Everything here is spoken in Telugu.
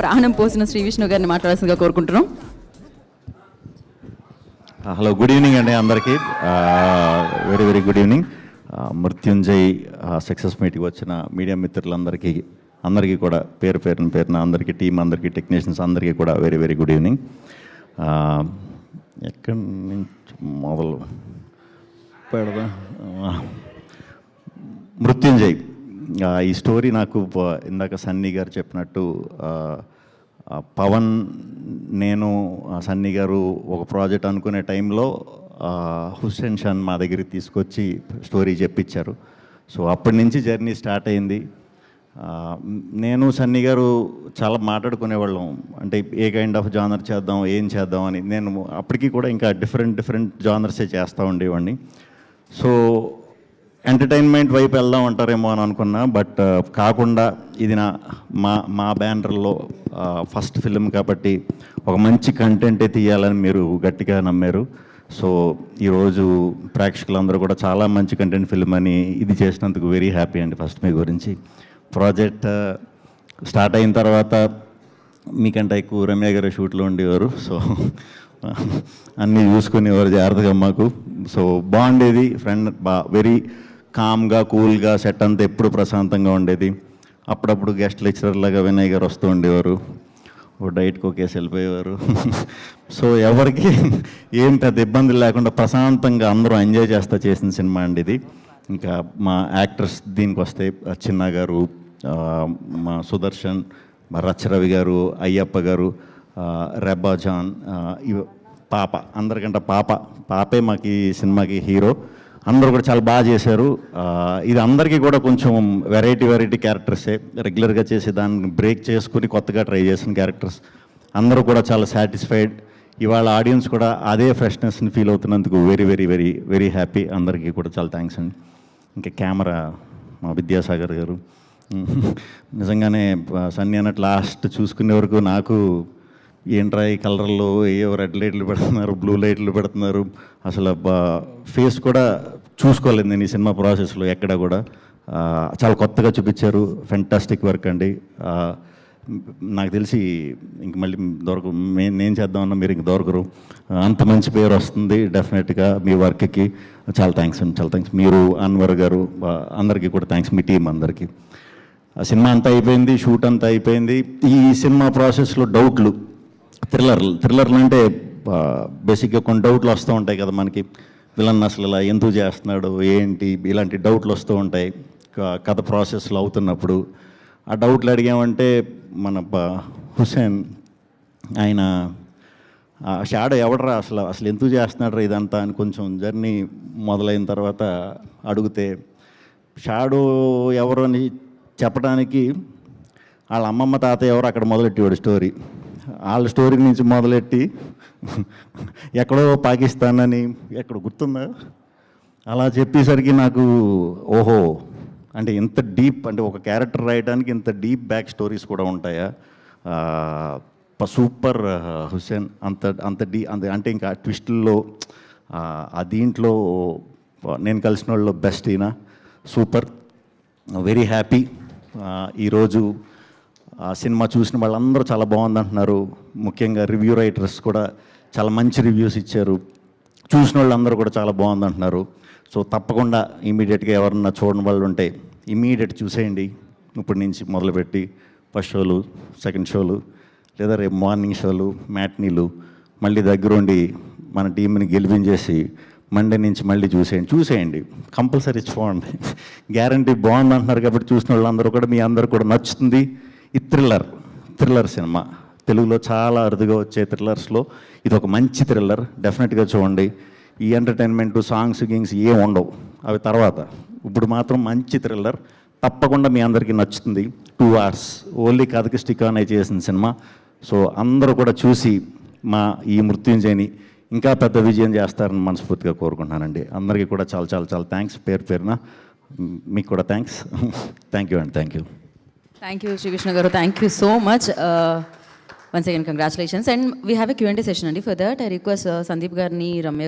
ప్రాణం పోసిన శ్రీ విష్ణు గారిని మాట్లాడాల్సిందిగా కోరుకుంటున్నాం. హలో, గుడ్ ఈవినింగ్ అండి అందరికీ. Very very good evening. Mrityunjay success మీట్కి వచ్చిన మీడియా మిత్రులందరికీ కూడా పేరున అందరికీ, టీం అందరికీ, టెక్నీషియన్స్ అందరికీ కూడా వెరీ వెరీ గుడ్ ఈవినింగ్. ఎక్కడి నుంచి మొదలు పెడదా? మృత్యుంజయ్ ఈ స్టోరీ నాకు ఇందాక సన్నీ గారు చెప్పినట్టు, పవన్ నేను సన్నీ గారు ఒక ప్రాజెక్ట్ అనుకునే టైంలో హుస్సేన్ షాన్ మా దగ్గరికి తీసుకొచ్చి స్టోరీ చెప్పించారు. సో అప్పటి నుంచి జర్నీ స్టార్ట్ అయింది. నేను సన్నీ గారు చాలా మాట్లాడుకునేవాళ్ళం, అంటే ఏ కైండ్ ఆఫ్ జానర్ చేద్దాం, ఏం చేద్దాం అని. నేను అప్పటికి కూడా ఇంకా డిఫరెంట్ జానర్సే చేస్తూ ఉండేవాడిని. సో ఎంటర్టైన్మెంట్ వైపు వెళ్దాం అంటారేమో అని అనుకున్నా, బట్ కాకుండా ఇది మా బ్యానర్లో ఫస్ట్ ఫిలిం కాబట్టి ఒక మంచి కంటెంటే తీయాలని మీరు గట్టిగా నమ్మారు. సో ఈరోజు ప్రేక్షకులందరూ కూడా చాలా మంచి కంటెంట్ ఫిల్మ్ అని ఇది చేసినందుకు వెరీ హ్యాపీ అండి. ఫస్ట్ మీ గురించి ప్రాజెక్ట్ స్టార్ట్ అయిన తర్వాత మీకంటే ఎక్కువ రమ్య గారు షూట్లో ఉండేవారు. సో అన్నీ చూసుకునేవారు జాగ్రత్తగా మాకు. సో బాగుండేది. ఫ్రెండ్ వెరీ కామ్గా, కూల్గా, సెట్ అంతా ఎప్పుడు ప్రశాంతంగా ఉండేది. అప్పుడప్పుడు గెస్ట్ లెక్చరర్ లాగా వినయ్ గారు వస్తూ ఉండేవారు, ఓ డైట్కి ఒకేసి వెళ్ళిపోయేవారు. సో ఎవరికి ఏం పెద్ద ఇబ్బందులు లేకుండా ప్రశాంతంగా అందరూ ఎంజాయ్ చేస్తా చేసిన సినిమా అండి ఇది. ఇంకా మా యాక్టర్స్ దీనికి వస్తే చిన్న గారు, మా సుదర్శన్, మా రచ్చరవి గారు, అయ్యప్ప గారు, రెబ్బా జాన్, పాప, అందరికంటే పాపే మాకు ఈ సినిమాకి హీరో. అందరూ కూడా చాలా బాగా చేశారు. ఇది అందరికీ కూడా కొంచెం వెరైటీ క్యారెక్టర్సే, రెగ్యులర్గా చేసి దాన్ని బ్రేక్ చేసుకుని కొత్తగా ట్రై చేసిన క్యారెక్టర్స్. అందరూ కూడా చాలా సాటిస్ఫైడ్. ఇవాళ ఆడియన్స్ కూడా అదే ఫ్రెష్నెస్ని ఫీల్ అవుతున్నందుకు వెరీ హ్యాపీ. అందరికీ కూడా చాలా థ్యాంక్స్ అండి. ఇంకా కెమెరా మా విద్యాసాగర్ గారు, నిజంగానే సన్నీ అన్నట్టు లాస్ట్ చూసుకునే వరకు నాకు ఏంట్రా ఈ కలర్లో ఏవో రెడ్ లైట్లు పెడుతున్నారు, బ్లూ లైట్లు పెడుతున్నారు, అసలు ఫేస్ కూడా చూసుకోలేదు నేను ఈ సినిమా ప్రాసెస్లో ఎక్కడ కూడా. చాలా కొత్తగా చూపించారు. ఫెంటాస్టిక్ వర్క్ అండి. నాకు తెలిసి ఇంక మళ్ళీ నేను చేద్దామన్నా మీరు ఇంక దొరకరు. అంత మంచి పేరు వస్తుంది డెఫినెట్గా మీ వర్క్కి. చాలా థ్యాంక్స్ అండి, చాలా థ్యాంక్స్. మీరు, అన్వర్ గారు, అందరికీ కూడా థ్యాంక్స్, మీ టీం అందరికీ. ఆ సినిమా అంతా అయిపోయింది, షూట్ అంతా అయిపోయింది. ఈ సినిమా ప్రాసెస్లో డౌట్లు, థ్రిల్లర్లు అంటే బేసిక్గా కొన్ని డౌట్లు వస్తూ ఉంటాయి కదా మనకి. విలన్ అసలు ఇలా ఎందుకు చేస్తున్నాడు, ఏంటి, ఇలాంటి డౌట్లు వస్తూ ఉంటాయి కథ ప్రాసెస్లో అవుతున్నప్పుడు. ఆ డౌట్లు అడిగామంటే మన హుస్సేన్ ఆయన షాడో ఎవడరా అసలు ఎందుకు చేస్తున్నాడు ఇదంతా అని కొంచెం జర్నీ మొదలైన తర్వాత అడిగితే, షాడో ఎవరు అని చెప్పడానికి వాళ్ళ అమ్మమ్మ తాతయ్య ఎవరు అక్కడ మొదలెట్టేవాడు స్టోరీ. వాళ్ళ స్టోరీ నుంచి మొదలెట్టి ఎక్కడో పాకిస్తాన్ అని ఎక్కడ గుర్తుందా అలా చెప్పేసరికి నాకు ఓహో, అంటే ఇంత డీప్, అంటే ఒక క్యారెక్టర్ రాయడానికి ఇంత డీప్ బ్యాక్ స్టోరీస్ కూడా ఉంటాయా? సూపర్ హుస్సేన్. అంటే ఇంకా ట్విస్టుల్లో ఆ దీంట్లో నేను కలిసిన వాళ్ళు బెస్ట్ ఈయన. Super, very happy. ఈరోజు సినిమా చూసిన వాళ్ళందరూ చాలా బాగుందంటున్నారు. ముఖ్యంగా రివ్యూ రైటర్స్ కూడా చాలా మంచి రివ్యూస్ ఇచ్చారు. చూసిన వాళ్ళందరూ కూడా చాలా బాగుందంటున్నారు. సో తప్పకుండా ఇమీడియట్గా ఎవరన్నా చూడని వాళ్ళు ఉంటే ఇమీడియట్ చూసేయండి. ఇప్పటి నుంచి మొదలుపెట్టి ఫస్ట్ షోలు, సెకండ్ షోలు, లేదా రేపు మార్నింగ్ షోలు, మ్యాట్నీలు, మళ్ళీ దగ్గరుండి మన టీంని గెలిపించేసి మండే నుంచి మళ్ళీ చూసేయండి. కంపల్సరీ చూడండి. గ్యారంటీ బాగుంది అంటున్నారు కాబట్టి చూసిన వాళ్ళందరూ కూడా, మీ అందరూ కూడా నచ్చుతుంది. ఈ థ్రిల్లర్ సినిమా తెలుగులో చాలా అరుదుగా వచ్చే థ్రిల్లర్స్లో ఇది ఒక మంచి థ్రిల్లర్. డెఫినెట్గా చూడండి. ఈ ఎంటర్టైన్మెంట్, సాంగ్స్ గింగ్స్ ఏం ఉండవు, అవి తర్వాత. ఇప్పుడు మాత్రం మంచి థ్రిల్లర్, తప్పకుండా మీ అందరికీ నచ్చుతుంది. 2 hours ఓన్లీ కథకి స్టిక్ ఆన్ అయి చేసిన సినిమా. సో అందరూ కూడా చూసి మా ఈ మృత్యుంజయని ఇంకా పెద్ద విజయం చేస్తారని మనస్ఫూర్తిగా కోరుకుంటున్నానండి. అందరికీ కూడా చాలా థ్యాంక్స్. పేరున మీకు కూడా థ్యాంక్స్. థ్యాంక్ యూ అండి. Thank you, Sri Vishnu Garu. Thank you so much. Once again, congratulations. And we have a Q&A session. For that, I request Sandeep Garni, Ramya